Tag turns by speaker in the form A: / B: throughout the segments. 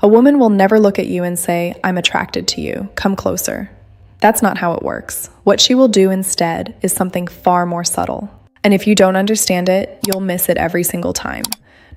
A: A woman will never look at you and say, "I'm attracted to you, come closer." That's not how it works. What she will do instead is something far more subtle. And if you don't understand it, you'll miss it every single time.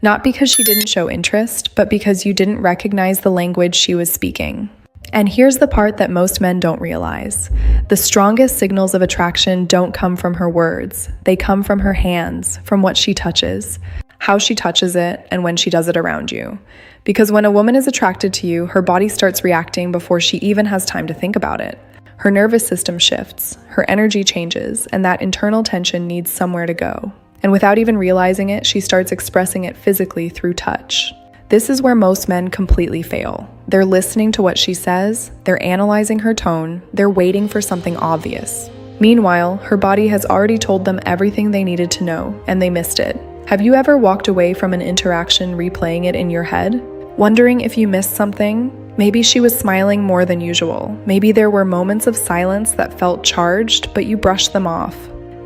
A: Not because she didn't show interest, but because you didn't recognize the language she was speaking. And here's the part that most men don't realize. The strongest signals of attraction don't come from her words. They come from her hands, from what she touches, how she touches it, and when she does it around you. Because when a woman is attracted to you, her body starts reacting before she even has time to think about it. Her nervous system shifts, her energy changes, and that internal tension needs somewhere to go. And without even realizing it, she starts expressing it physically through touch. This is where most men completely fail. They're listening to what she says, they're analyzing her tone, they're waiting for something obvious. Meanwhile, her body has already told them everything they needed to know, and they missed it. Have you ever walked away from an interaction replaying it in your head? Wondering if you missed something? Maybe she was smiling more than usual. Maybe there were moments of silence that felt charged, but you brushed them off.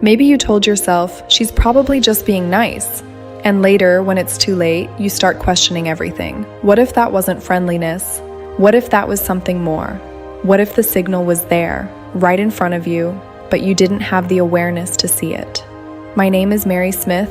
A: Maybe you told yourself, she's probably just being nice. And later, when it's too late, you start questioning everything. What if that wasn't friendliness? What if that was something more? What if the signal was there, right in front of you, but you didn't have the awareness to see it? My name is Mary Smith,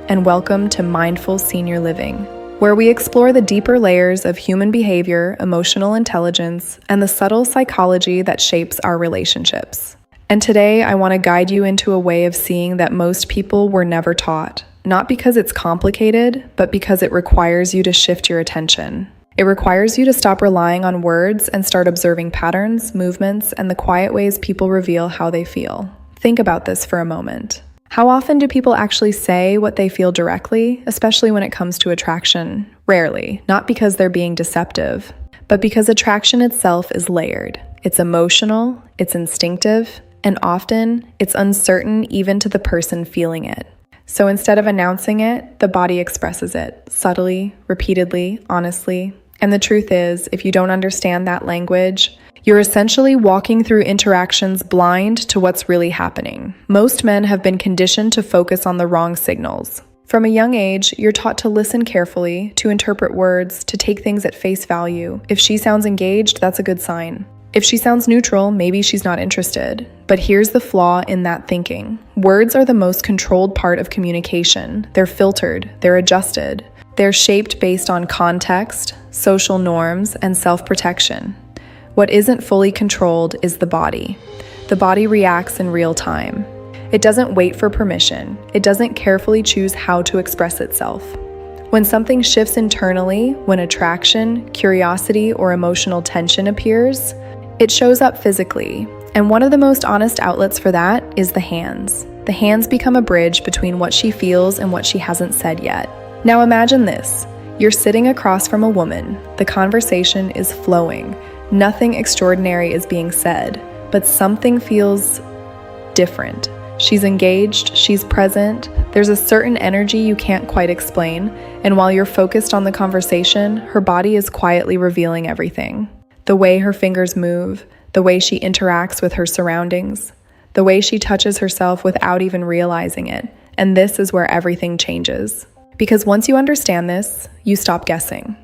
A: and welcome to Mindful Senior Living, where we explore the deeper layers of human behavior, emotional intelligence, and the subtle psychology that shapes our relationships. And today, I want to guide you into a way of seeing that most people were never taught. Not because it's complicated, but because it requires you to shift your attention. It requires you to stop relying on words and start observing patterns, movements, and the quiet ways people reveal how they feel. Think about this for a moment. How often do people actually say what they feel directly, especially when it comes to attraction? Rarely, not because they're being deceptive, but because attraction itself is layered. It's emotional, it's instinctive, and often it's uncertain even to the person feeling it. So instead of announcing it, the body expresses it, subtly, repeatedly, honestly. And the truth is, if you don't understand that language, you're essentially walking through interactions blind to what's really happening. Most men have been conditioned to focus on the wrong signals. From a young age, you're taught to listen carefully, to interpret words, to take things at face value. If she sounds engaged, that's a good sign. If she sounds neutral, maybe she's not interested. But here's the flaw in that thinking. Words are the most controlled part of communication. They're filtered, they're adjusted. They're shaped based on context, social norms, and self-protection. What isn't fully controlled is the body. The body reacts in real time. It doesn't wait for permission. It doesn't carefully choose how to express itself. When something shifts internally, when attraction, curiosity, or emotional tension appears, it shows up physically, and one of the most honest outlets for that is the hands. The hands become a bridge between what she feels and what she hasn't said yet. Now imagine this. You're sitting across from a woman. The conversation is flowing. Nothing extraordinary is being said, but something feels different. She's engaged, she's present, there's a certain energy you can't quite explain, and while you're focused on the conversation, her body is quietly revealing everything. The way her fingers move, the way she interacts with her surroundings, the way she touches herself without even realizing it. And this is where everything changes. Because once you understand this, you stop guessing.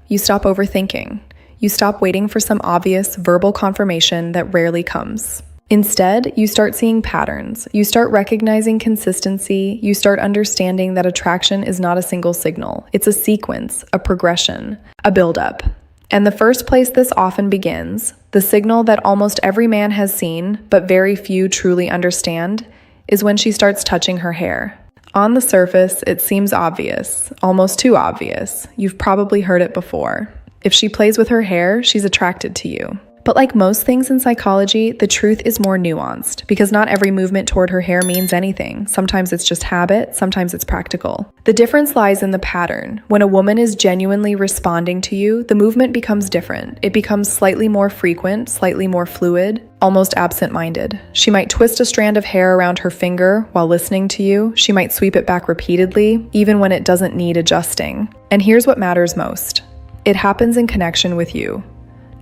A: You stop overthinking. You stop waiting for some obvious verbal confirmation that rarely comes. Instead, you start seeing patterns. You start recognizing consistency. You start understanding that attraction is not a single signal. It's a sequence, a progression, a buildup. And the first place this often begins, the signal that almost every man has seen, but very few truly understand, is when she starts touching her hair. On the surface, it seems obvious, almost too obvious. You've probably heard it before. If she plays with her hair, she's attracted to you. But like most things in psychology, the truth is more nuanced, because not every movement toward her hair means anything. Sometimes it's just habit, sometimes it's practical. The difference lies in the pattern. When a woman is genuinely responding to you, the movement becomes different. It becomes slightly more frequent, slightly more fluid, almost absent-minded. She might twist a strand of hair around her finger while listening to you. She might sweep it back repeatedly, even when it doesn't need adjusting. And here's what matters most. It happens in connection with you.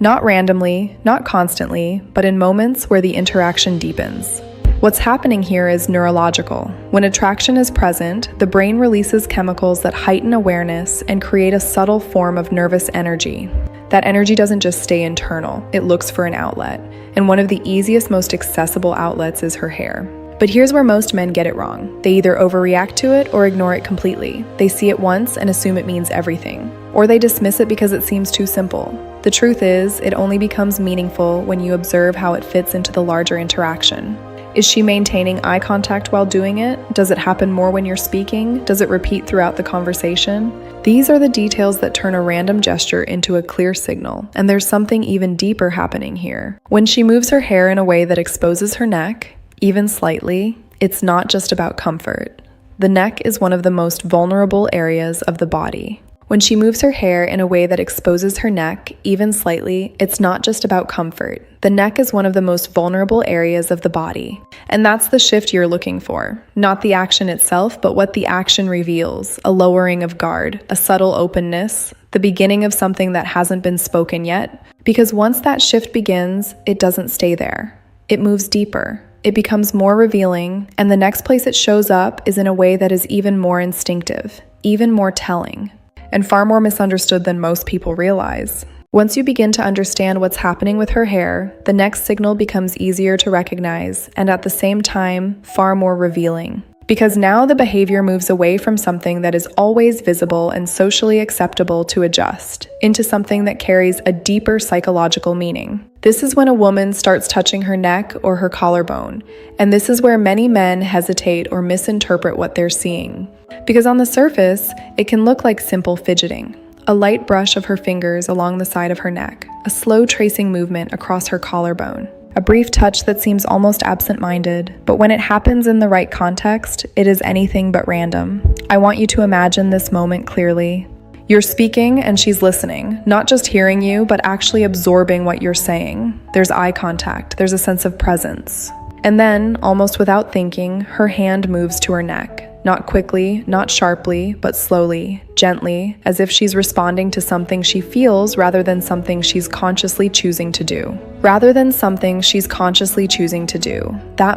A: Not randomly, not constantly, but in moments where the interaction deepens. What's happening here is neurological. When attraction is present, the brain releases chemicals that heighten awareness and create a subtle form of nervous energy. That energy doesn't just stay internal, it looks for an outlet. And one of the easiest, most accessible outlets is her hair. But here's where most men get it wrong. They either overreact to it or ignore it completely. They see it once and assume it means everything. Or they dismiss it because it seems too simple. The truth is, it only becomes meaningful when you observe how it fits into the larger interaction. Is she maintaining eye contact while doing it? Does it happen more when you're speaking? Does it repeat throughout the conversation? These are the details that turn a random gesture into a clear signal, and there's something even deeper happening here. When she moves her hair in a way that exposes her neck, even slightly, it's not just about comfort. The neck is one of the most vulnerable areas of the body. When she moves her hair in a way that exposes her neck, even slightly, it's not just about comfort. The neck is one of the most vulnerable areas of the body. And that's the shift you're looking for. Not the action itself, but what the action reveals. A lowering of guard, a subtle openness, the beginning of something that hasn't been spoken yet. Because once that shift begins, it doesn't stay there. It moves deeper. It becomes more revealing, and the next place it shows up is in a way that is even more instinctive, even more telling, and far more misunderstood than most people realize. Once you begin to understand what's happening with her hair, the next signal becomes easier to recognize and at the same time, far more revealing. Because now the behavior moves away from something that is always visible and socially acceptable to adjust, into something that carries a deeper psychological meaning. This is when a woman starts touching her neck or her collarbone, and this is where many men hesitate or misinterpret what they're seeing. Because on the surface, it can look like simple fidgeting. A light brush of her fingers along the side of her neck, a slow tracing movement across her collarbone. A brief touch that seems almost absent-minded, but when it happens in the right context, it is anything but random. I want you to imagine this moment clearly. You're speaking and she's listening, not just hearing you, but actually absorbing what you're saying. There's eye contact, there's a sense of presence. And then, almost without thinking, her hand moves to her neck. Not quickly, not sharply, but slowly, gently, as if she's responding to something she feels rather than something she's consciously choosing to do. That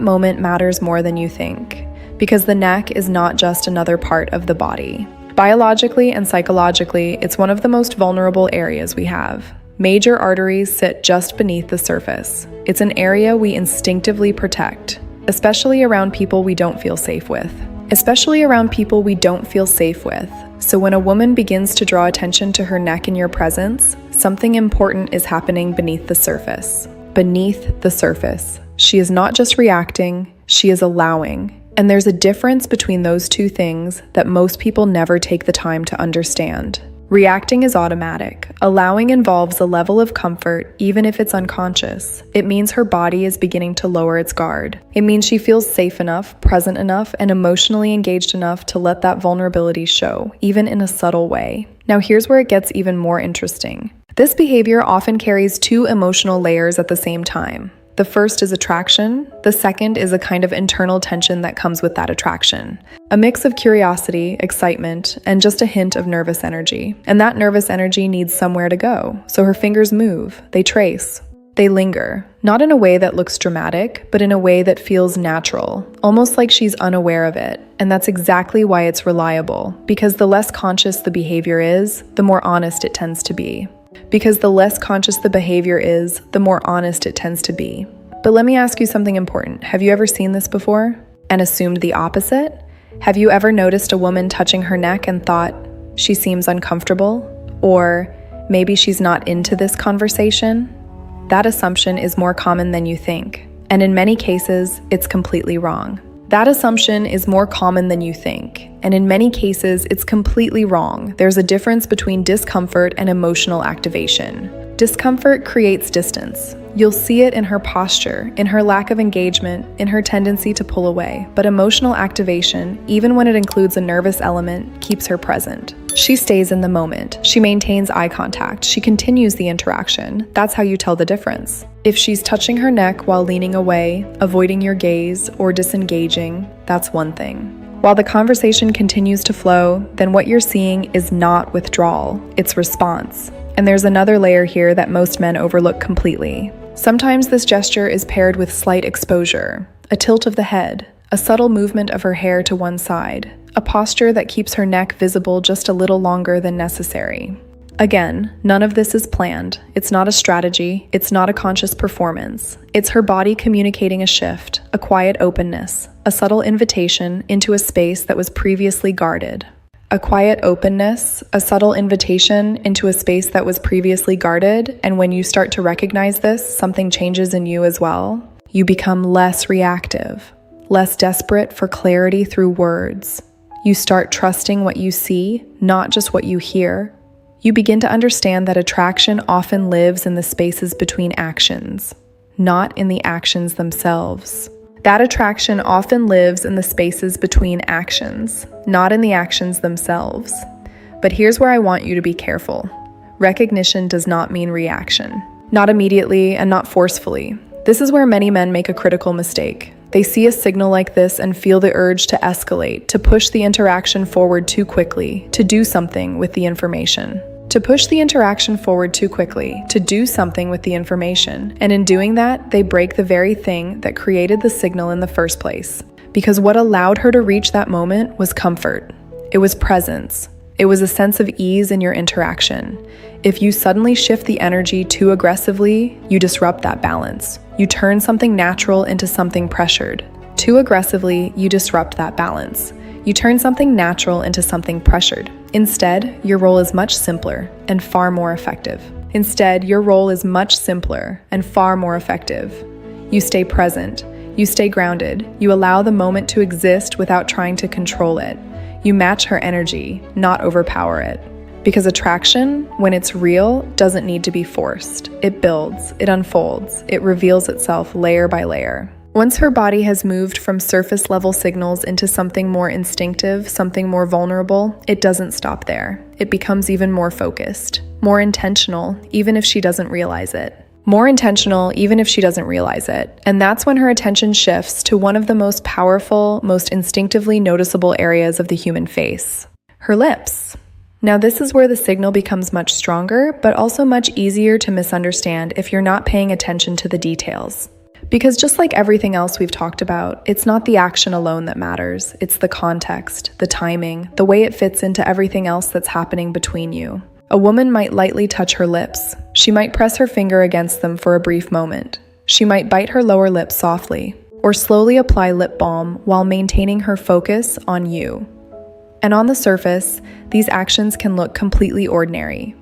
A: moment matters more than you think, because the neck is not just another part of the body. Biologically and psychologically, it's one of the most vulnerable areas we have. Major arteries sit just beneath the surface. It's an area we instinctively protect, especially around people we don't feel safe with. So when a woman begins to draw attention to her neck in your presence, something important is happening beneath the surface. She is not just reacting, she is allowing. And there's a difference between those two things that most people never take the time to understand. Reacting is automatic. Allowing involves a level of comfort, even if it's unconscious. It means her body is beginning to lower its guard. It means she feels safe enough, present enough, and emotionally engaged enough to let that vulnerability show, even in a subtle way. Now here's where it gets even more interesting. This behavior often carries two emotional layers at the same time. The first is attraction. The second is a kind of internal tension that comes with that attraction. A mix of curiosity, excitement, and just a hint of nervous energy. And that nervous energy needs somewhere to go. So her fingers move, they trace, they linger. Not in a way that looks dramatic, but in a way that feels natural, almost like she's unaware of it. And that's exactly why it's reliable, because the less conscious the behavior is, the more honest it tends to be. But let me ask you something important. Have you ever seen this before and assumed the opposite? Have you ever noticed a woman touching her neck and thought, she seems uncomfortable? Or maybe she's not into this conversation? That assumption is more common than you think. And in many cases, it's completely wrong. There's a difference between discomfort and emotional activation. Discomfort creates distance. You'll see it in her posture, in her lack of engagement, in her tendency to pull away. But emotional activation, even when it includes a nervous element, keeps her present. She stays in the moment. She maintains eye contact. She continues the interaction. That's how you tell the difference. If she's touching her neck while leaning away, avoiding your gaze, or disengaging, that's one thing. While the conversation continues to flow, then what you're seeing is not withdrawal, it's response. And there's another layer here that most men overlook completely. Sometimes this gesture is paired with slight exposure, a tilt of the head, a subtle movement of her hair to one side, a posture that keeps her neck visible just a little longer than necessary. Again, none of this is planned. It's not a strategy. It's not a conscious performance. It's her body communicating a shift, a quiet openness, a subtle invitation into a space that was previously guarded. A quiet openness, a subtle invitation into a space that was previously guarded, and when you start to recognize this, something changes in you as well. You become less reactive, less desperate for clarity through words. You start trusting what you see, not just what you hear. You begin to understand that attraction often lives in the spaces between actions, not in the actions themselves. That attraction often lives in the spaces between actions, not in the actions themselves. But here's where I want you to be careful. Recognition does not mean reaction. Not immediately and not forcefully. This is where many men make a critical mistake. They see a signal like this and feel the urge to escalate, to push the interaction forward too quickly, to do something with the information. To push the interaction forward too quickly, to do something with the information. And in doing that, they break the very thing that created the signal in the first place. Because what allowed her to reach that moment was comfort. It was presence. It was a sense of ease in your interaction. If you suddenly shift the energy too aggressively, you disrupt that balance. You turn something natural into something pressured. Too aggressively, you disrupt that balance. You turn something natural into something pressured. Instead, your role is much simpler and far more effective. You stay present. You stay grounded. You allow the moment to exist without trying to control it. You match her energy, not overpower it. Because attraction, when it's real, doesn't need to be forced. It builds, it unfolds, it reveals itself layer by layer. Once her body has moved from surface level signals into something more instinctive, something more vulnerable, it doesn't stop there. It becomes even more focused, more intentional, even if she doesn't realize it. And that's when her attention shifts to one of the most powerful, most instinctively noticeable areas of the human face, her lips. Now, this is where the signal becomes much stronger, but also much easier to misunderstand if you're not paying attention to the details. Because just like everything else we've talked about, it's not the action alone that matters. It's the context, the timing, the way it fits into everything else that's happening between you. A woman might lightly touch her lips. She might press her finger against them for a brief moment. She might bite her lower lip softly, or slowly apply lip balm while maintaining her focus on you. And on the surface, these actions can look completely ordinary.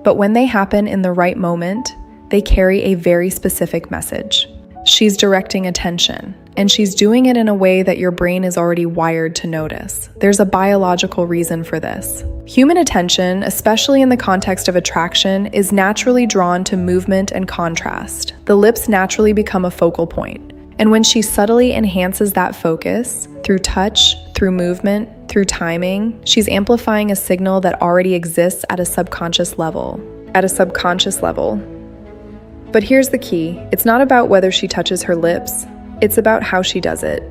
A: But when they happen in the right moment, they carry a very specific message. She's directing attention, and she's doing it in a way that your brain is already wired to notice. There's a biological reason for this. Human attention, especially in the context of attraction, is naturally drawn to movement and contrast. The lips naturally become a focal point. And when she subtly enhances that focus, through touch, through movement, through timing, she's amplifying a signal that already exists at a subconscious level. But here's the key. It's not about whether she touches her lips. It's about how she does it.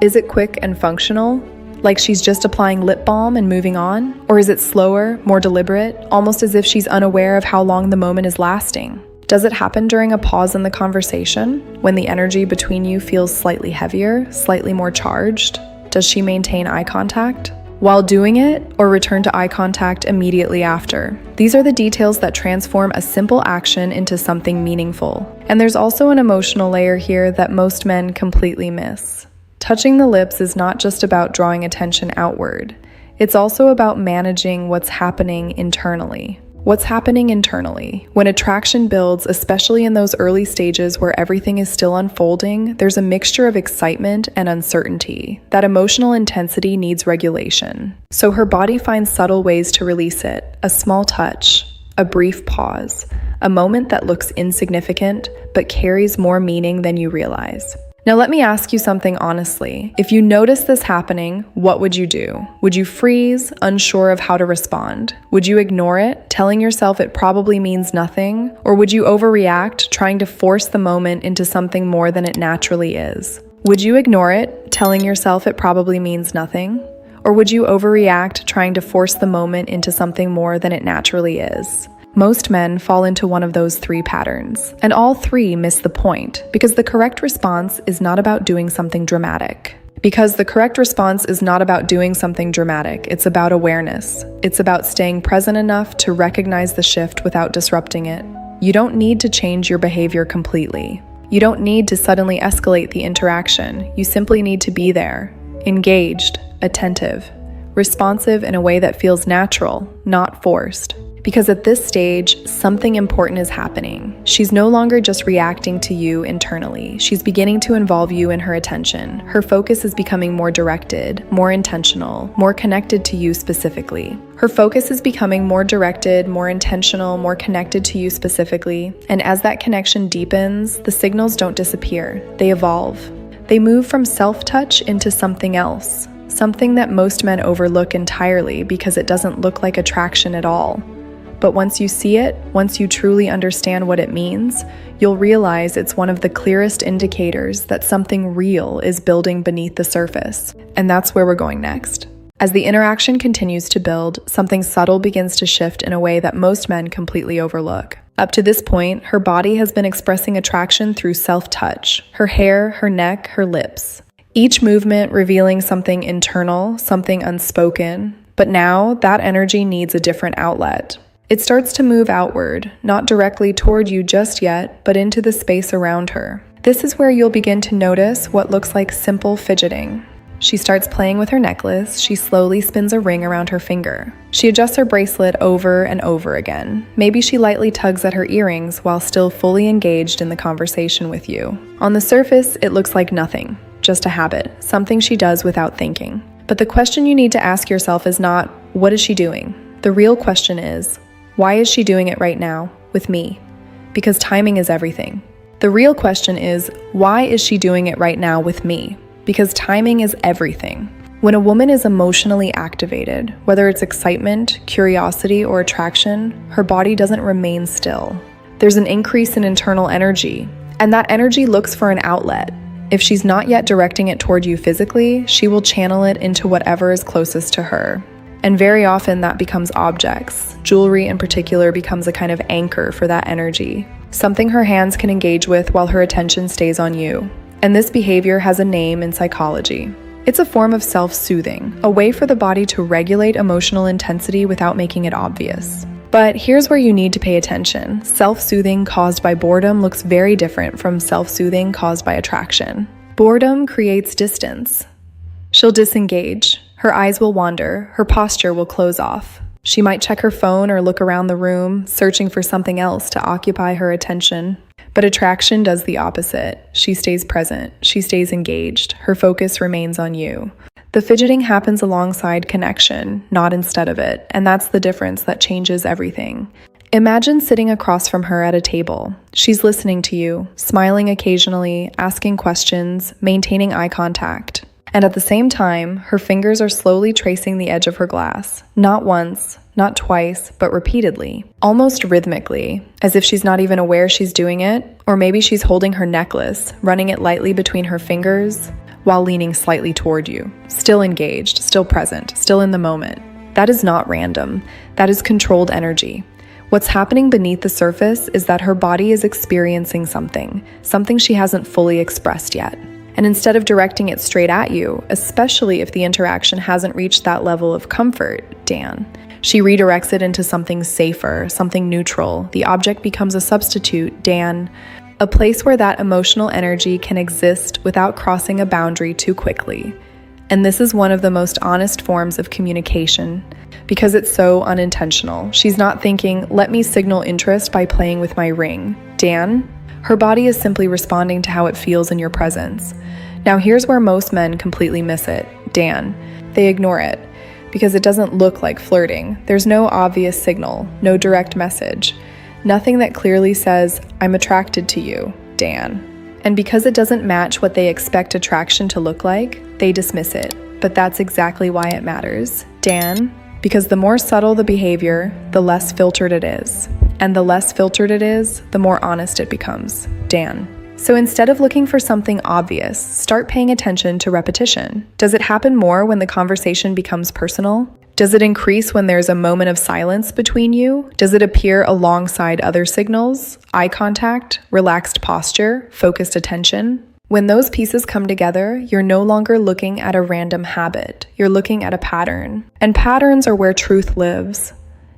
A: Is it quick and functional, like she's just applying lip balm and moving on? Or is it slower, more deliberate, almost as if she's unaware of how long the moment is lasting? Does it happen during a pause in the conversation, when the energy between you feels slightly heavier, slightly more charged? Does she maintain eye contact while doing it, or return to eye contact immediately after? These are the details that transform a simple action into something meaningful. And there's also an emotional layer here that most men completely miss. Touching the lips is not just about drawing attention outward. It's also about managing what's happening internally. When attraction builds, especially in those early stages where everything is still unfolding, there's a mixture of excitement and uncertainty. That emotional intensity needs regulation. So her body finds subtle ways to release it. A small touch, a brief pause, a moment that looks insignificant but carries more meaning than you realize. Now let me ask you something honestly. If you notice this happening, what would you do? Would you freeze, unsure of how to respond? Would you ignore it, telling yourself it probably means nothing? Or would you overreact, trying to force the moment into something more than it naturally is? Would you ignore it, telling yourself it probably means nothing? Or would you overreact, trying to force the moment into something more than it naturally is? Most men fall into one of those three patterns, and all three miss the point, because the correct response is not about doing something dramatic. Because the correct response is not about doing something dramatic, it's about awareness. It's about staying present enough to recognize the shift without disrupting it. You don't need to change your behavior completely. You don't need to suddenly escalate the interaction. You simply need to be there, engaged, attentive, responsive in a way that feels natural, not forced. Because at this stage, something important is happening. She's no longer just reacting to you internally. She's beginning to involve you in her attention. Her focus is becoming more directed, more intentional, more connected to you specifically. Her focus is becoming more directed, more intentional, more connected to you specifically. And as that connection deepens, the signals don't disappear. They evolve. They move from self-touch into something else. Something that most men overlook entirely because it doesn't look like attraction at all. But once you see it, once you truly understand what it means, you'll realize it's one of the clearest indicators that something real is building beneath the surface. And that's where we're going next. As the interaction continues to build, something subtle begins to shift in a way that most men completely overlook. Up to this point, her body has been expressing attraction through self-touch, her hair, her neck, her lips. Each movement revealing something internal, something unspoken. But now, that energy needs a different outlet. It starts to move outward, not directly toward you just yet, but into the space around her. This is where you'll begin to notice what looks like simple fidgeting. She starts playing with her necklace. She slowly spins a ring around her finger. She adjusts her bracelet over and over again. Maybe she lightly tugs at her earrings while still fully engaged in the conversation with you. On the surface, it looks like nothing, just a habit, something she does without thinking. But the question you need to ask yourself is not, what is she doing? The real question is, why is she doing it right now, with me? Because timing is everything. The real question is, why is she doing it right now with me? Because timing is everything. When a woman is emotionally activated, whether it's excitement, curiosity, or attraction, her body doesn't remain still. There's an increase in internal energy, and that energy looks for an outlet. If she's not yet directing it toward you physically, she will channel it into whatever is closest to her. And very often that becomes objects. Jewelry in particular becomes a kind of anchor for that energy. Something her hands can engage with while her attention stays on you. And this behavior has a name in psychology. It's a form of self-soothing, a way for the body to regulate emotional intensity without making it obvious. But here's where you need to pay attention. Self-soothing caused by boredom looks very different from self-soothing caused by attraction. Boredom creates distance. She'll disengage. Her eyes will wander, her posture will close off. She might check her phone or look around the room, searching for something else to occupy her attention. But attraction does the opposite. She stays present, she stays engaged, her focus remains on you. The fidgeting happens alongside connection, not instead of it, and that's the difference that changes everything. Imagine sitting across from her at a table. She's listening to you, smiling occasionally, asking questions, maintaining eye contact. And at the same time, her fingers are slowly tracing the edge of her glass. Not once, not twice, but repeatedly, almost rhythmically, as if she's not even aware she's doing it, or maybe she's holding her necklace, running it lightly between her fingers, while leaning slightly toward you. Still engaged, still present, still in the moment. That is not random. That is controlled energy. What's happening beneath the surface is that her body is experiencing something she hasn't fully expressed yet. And instead of directing it straight at you, especially if the interaction hasn't reached that level of comfort, Dan, she redirects it into something safer, something neutral. The object becomes a substitute, Dan, a place where that emotional energy can exist without crossing a boundary too quickly. And this is one of the most honest forms of communication because it's so unintentional. She's not thinking, let me signal interest by playing with my ring. Dan, her body is simply responding to how it feels in your presence. Now here's where most men completely miss it. Dan, they ignore it because it doesn't look like flirting. There's no obvious signal, no direct message, nothing that clearly says, I'm attracted to you, Dan. And because it doesn't match what they expect attraction to look like, they dismiss it. But that's exactly why it matters. Dan, because the more subtle the behavior, the less filtered it is. And the less filtered it is, the more honest it becomes. Dan. So instead of looking for something obvious, start paying attention to repetition. Does it happen more when the conversation becomes personal? Does it increase when there's a moment of silence between you? Does it appear alongside other signals? Eye contact, relaxed posture, focused attention? When those pieces come together, you're no longer looking at a random habit. You're looking at a pattern. And patterns are where truth lives.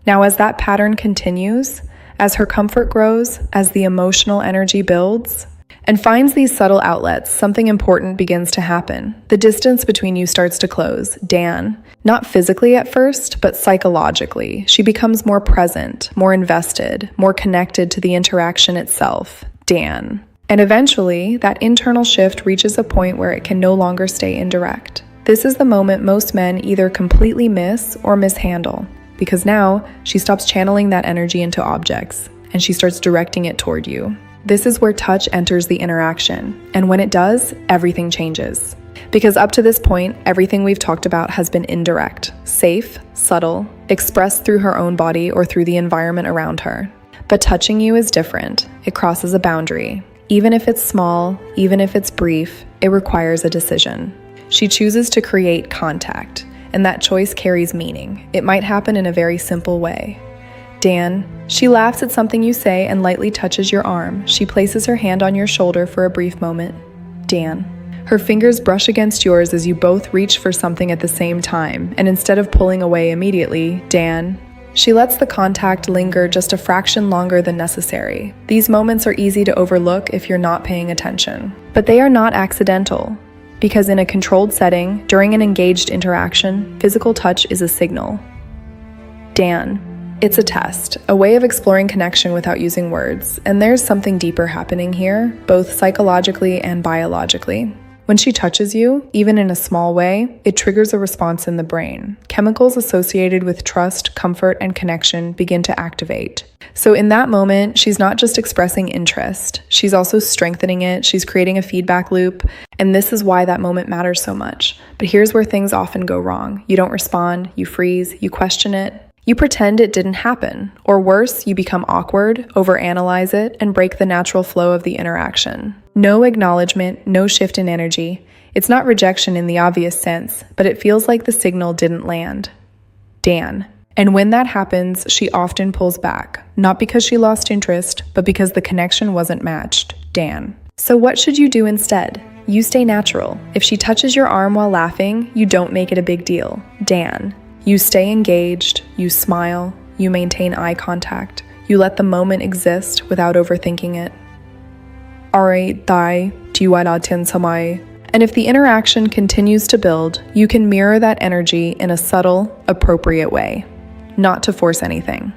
A: Now, as that pattern continues, as her comfort grows, as the emotional energy builds, and finds these subtle outlets, something important begins to happen. The distance between you starts to close. Dan, not physically at first, but psychologically. She becomes more present, more invested, more connected to the interaction itself. Dan. And eventually, that internal shift reaches a point where it can no longer stay indirect. This is the moment most men either completely miss or mishandle, because now she stops channeling that energy into objects, and she starts directing it toward you. This is where touch enters the interaction, and when it does, everything changes. Because up to this point, everything we've talked about has been indirect, safe, subtle, expressed through her own body or through the environment around her. But touching you is different. It crosses a boundary. Even if it's small, even if it's brief, it requires a decision. She chooses to create contact, and that choice carries meaning. It might happen in a very simple way. Dan, she laughs at something you say and lightly touches your arm. She places her hand on your shoulder for a brief moment. Dan. Her fingers brush against yours as you both reach for something at the same time, and instead of pulling away immediately, Dan. She lets the contact linger just a fraction longer than necessary. These moments are easy to overlook if you're not paying attention. But they are not accidental, because in a controlled setting, during an engaged interaction, physical touch is a signal. Dan. It's a test, a way of exploring connection without using words, and there's something deeper happening here, both psychologically and biologically. When she touches you, even in a small way, it triggers a response in the brain. Chemicals associated with trust, comfort, and connection begin to activate. So in that moment, she's not just expressing interest, she's also strengthening it, she's creating a feedback loop, and this is why that moment matters so much. But here's where things often go wrong. You don't respond, you freeze, you question it. You pretend it didn't happen, or worse, you become awkward, overanalyze it, and break the natural flow of the interaction. No acknowledgement, no shift in energy. It's not rejection in the obvious sense, but it feels like the signal didn't land. Dan. And when that happens, she often pulls back, not because she lost interest, but because the connection wasn't matched. Dan. So what should you do instead? You stay natural. If she touches your arm while laughing, you don't make it a big deal. Dan. You stay engaged, you smile, you maintain eye contact, you let the moment exist without overthinking it. Alright, Thai, and if the interaction continues to build, you can mirror that energy in a subtle, appropriate way. Not to force anything.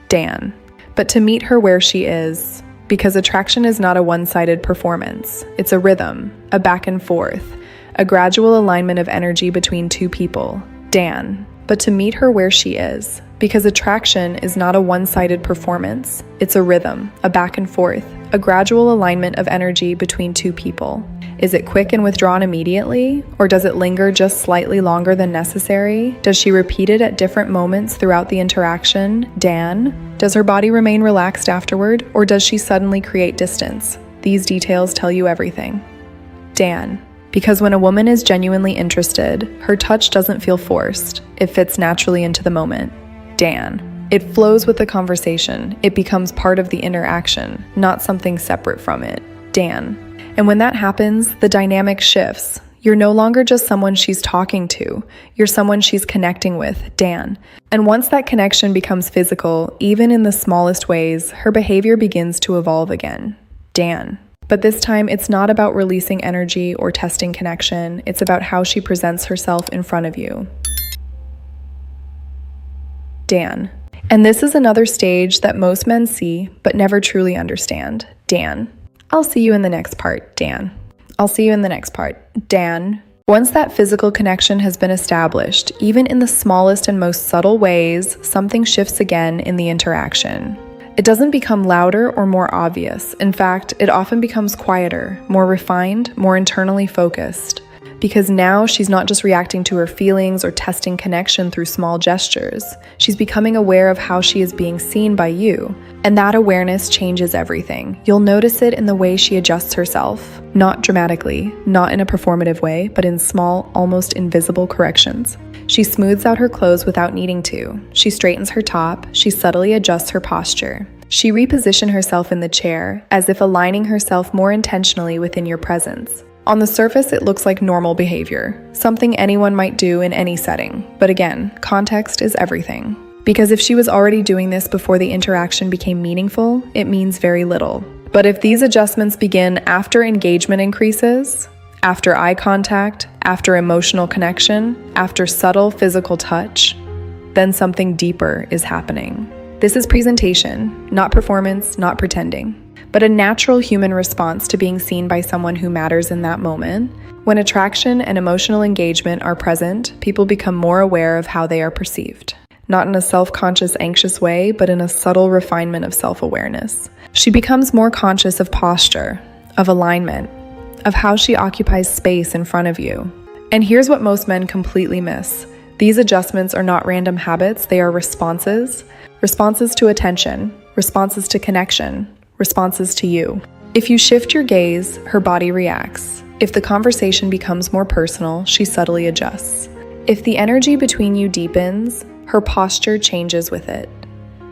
A: Dan. But to meet her where she is, because attraction is not a one-sided performance. It's a rhythm, a back and forth, a gradual alignment of energy between two people. Dan. But to meet her where she is, because attraction is not a one-sided performance. It's a rhythm, a back and forth, a gradual alignment of energy between two people. Is it quick and withdrawn immediately, or does it linger just slightly longer than necessary? Does she repeat it at different moments throughout the interaction? Dan? Does her body remain relaxed afterward, or does she suddenly create distance? These details tell you everything. Dan. Because when a woman is genuinely interested, her touch doesn't feel forced. It fits naturally into the moment. Dan. It flows with the conversation. It becomes part of the interaction, not something separate from it. Dan. And when that happens, the dynamic shifts. You're no longer just someone she's talking to. You're someone she's connecting with. Dan. And once that connection becomes physical, even in the smallest ways, her behavior begins to evolve again. Dan. But this time, it's not about releasing energy or testing connection. It's about how she presents herself in front of you. Dan. And this is another stage that most men see, but never truly understand. Dan. I'll see you in the next part, Dan. I'll see you in the next part, Dan. Once that physical connection has been established, even in the smallest and most subtle ways, something shifts again in the interaction. It doesn't become louder or more obvious. In fact, it often becomes quieter, more refined, more internally focused. Because now she's not just reacting to her feelings or testing connection through small gestures. She's becoming aware of how she is being seen by you. And that awareness changes everything. You'll notice it in the way she adjusts herself. Not dramatically, not in a performative way, but in small, almost invisible corrections. She smooths out her clothes without needing to. She straightens her top. She subtly adjusts her posture. She repositioned herself in the chair, as if aligning herself more intentionally within your presence. On the surface, it looks like normal behavior, something anyone might do in any setting. But again, context is everything. Because if she was already doing this before the interaction became meaningful, it means very little. But if these adjustments begin after engagement increases, after eye contact, after emotional connection, after subtle physical touch, then something deeper is happening. This is presentation, not performance, not pretending, but a natural human response to being seen by someone who matters in that moment. When attraction and emotional engagement are present, people become more aware of how they are perceived. Not in a self-conscious, anxious way, but in a subtle refinement of self-awareness. She becomes more conscious of posture, of alignment, of how she occupies space in front of you. And here's what most men completely miss. These adjustments are not random habits, they are responses. Responses to attention, responses to connection, responses to you. If you shift your gaze, her body reacts. If the conversation becomes more personal, she subtly adjusts. If the energy between you deepens, her posture changes with it.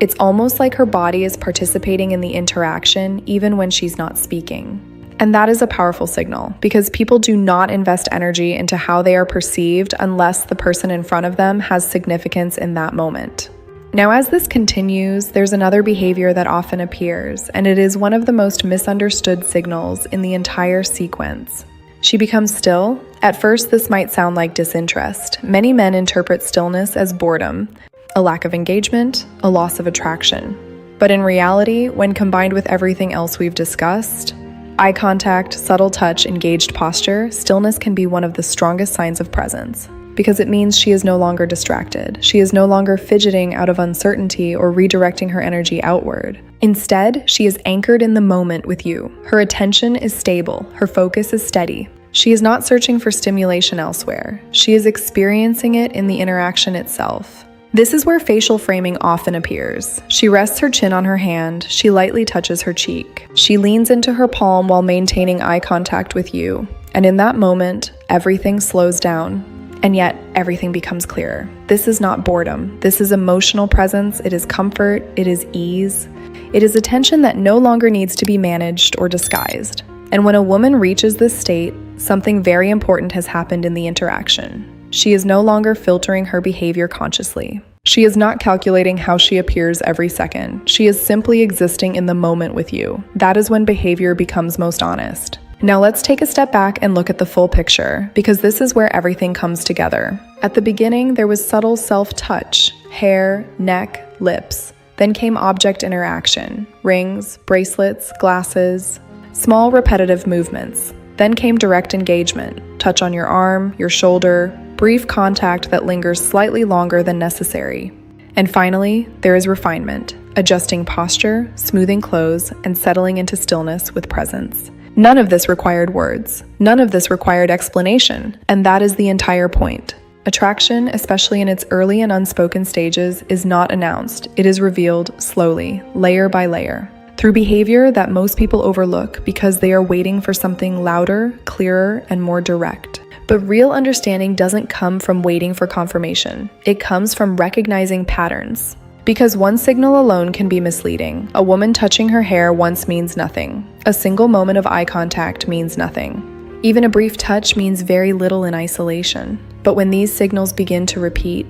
A: It's almost like her body is participating in the interaction even when she's not speaking. And that is a powerful signal, because people do not invest energy into how they are perceived unless the person in front of them has significance in that moment. Now, as this continues, there's another behavior that often appears, and it is one of the most misunderstood signals in the entire sequence. She becomes still. At first, this might sound like disinterest. Many men interpret stillness as boredom, a lack of engagement, a loss of attraction. But in reality, when combined with everything else we've discussed, eye contact, subtle touch, engaged posture, stillness can be one of the strongest signs of presence. Because it means she is no longer distracted. She is no longer fidgeting out of uncertainty or redirecting her energy outward. Instead, she is anchored in the moment with you. Her attention is stable. Her focus is steady. She is not searching for stimulation elsewhere. She is experiencing it in the interaction itself. This is where facial framing often appears. She rests her chin on her hand. She lightly touches her cheek. She leans into her palm while maintaining eye contact with you. And in that moment, everything slows down. And yet, everything becomes clearer. This is not boredom. This is emotional presence. It is comfort. It is ease. It is attention that no longer needs to be managed or disguised. And when a woman reaches this state, something very important has happened in the interaction. She is no longer filtering her behavior consciously. She is not calculating how she appears every second. She is simply existing in the moment with you. That is when behavior becomes most honest. Now let's take a step back and look at the full picture, because this is where everything comes together. At the beginning, there was subtle self-touch, hair, neck, lips. Then came object interaction, rings, bracelets, glasses, small repetitive movements. Then came direct engagement, touch on your arm, your shoulder, brief contact that lingers slightly longer than necessary. And finally, there is refinement, adjusting posture, smoothing clothes, and settling into stillness with presence. None of this required words. None of this required explanation. And that is the entire point. Attraction, especially in its early and unspoken stages, is not announced. It is revealed slowly, layer by layer, through behavior that most people overlook because they are waiting for something louder, clearer, and more direct. But real understanding doesn't come from waiting for confirmation. It comes from recognizing patterns. Because one signal alone can be misleading. A woman touching her hair once means nothing. A single moment of eye contact means nothing. Even a brief touch means very little in isolation. But when these signals begin to repeat,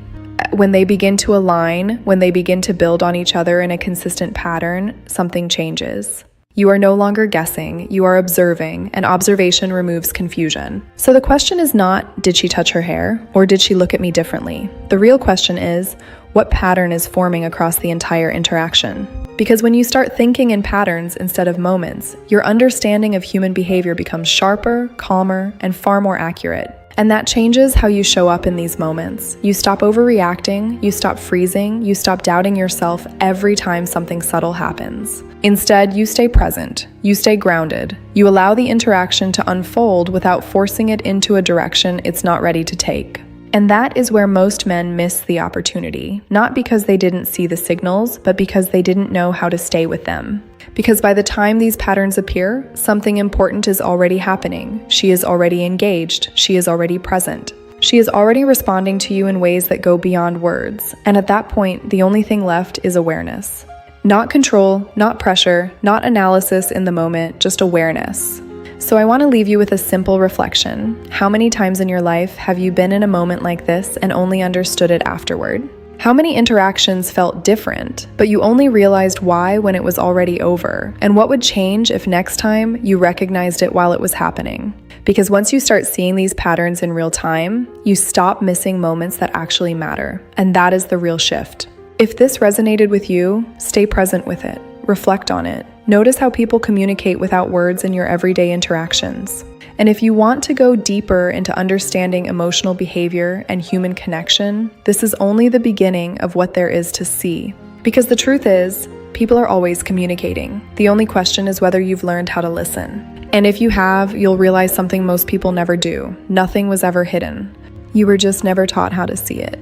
A: when they begin to align, when they begin to build on each other in a consistent pattern, something changes. You are no longer guessing, you are observing, and observation removes confusion. So the question is not, did she touch her hair, or did she look at me differently? The real question is, what pattern is forming across the entire interaction? Because when you start thinking in patterns instead of moments, your understanding of human behavior becomes sharper, calmer, and far more accurate. And that changes how you show up in these moments. You stop overreacting, you stop freezing, you stop doubting yourself every time something subtle happens. Instead, you stay present, you stay grounded, you allow the interaction to unfold without forcing it into a direction it's not ready to take. And that is where most men miss the opportunity, not because they didn't see the signals, but because they didn't know how to stay with them. Because by the time these patterns appear, something important is already happening. She is already engaged. She is already present. She is already responding to you in ways that go beyond words. And at that point, the only thing left is awareness. Not control, not pressure, not analysis in the moment, just awareness. So I want to leave you with a simple reflection. How many times in your life have you been in a moment like this and only understood it afterward? How many interactions felt different, but you only realized why when it was already over? And what would change if next time you recognized it while it was happening? Because once you start seeing these patterns in real time, you stop missing moments that actually matter. And that is the real shift. If this resonated with you, stay present with it. Reflect on it. Notice how people communicate without words in your everyday interactions. And if you want to go deeper into understanding emotional behavior and human connection, this is only the beginning of what there is to see. Because the truth is, people are always communicating. The only question is whether you've learned how to listen. And if you have, you'll realize something most people never do. Nothing was ever hidden. You were just never taught how to see it.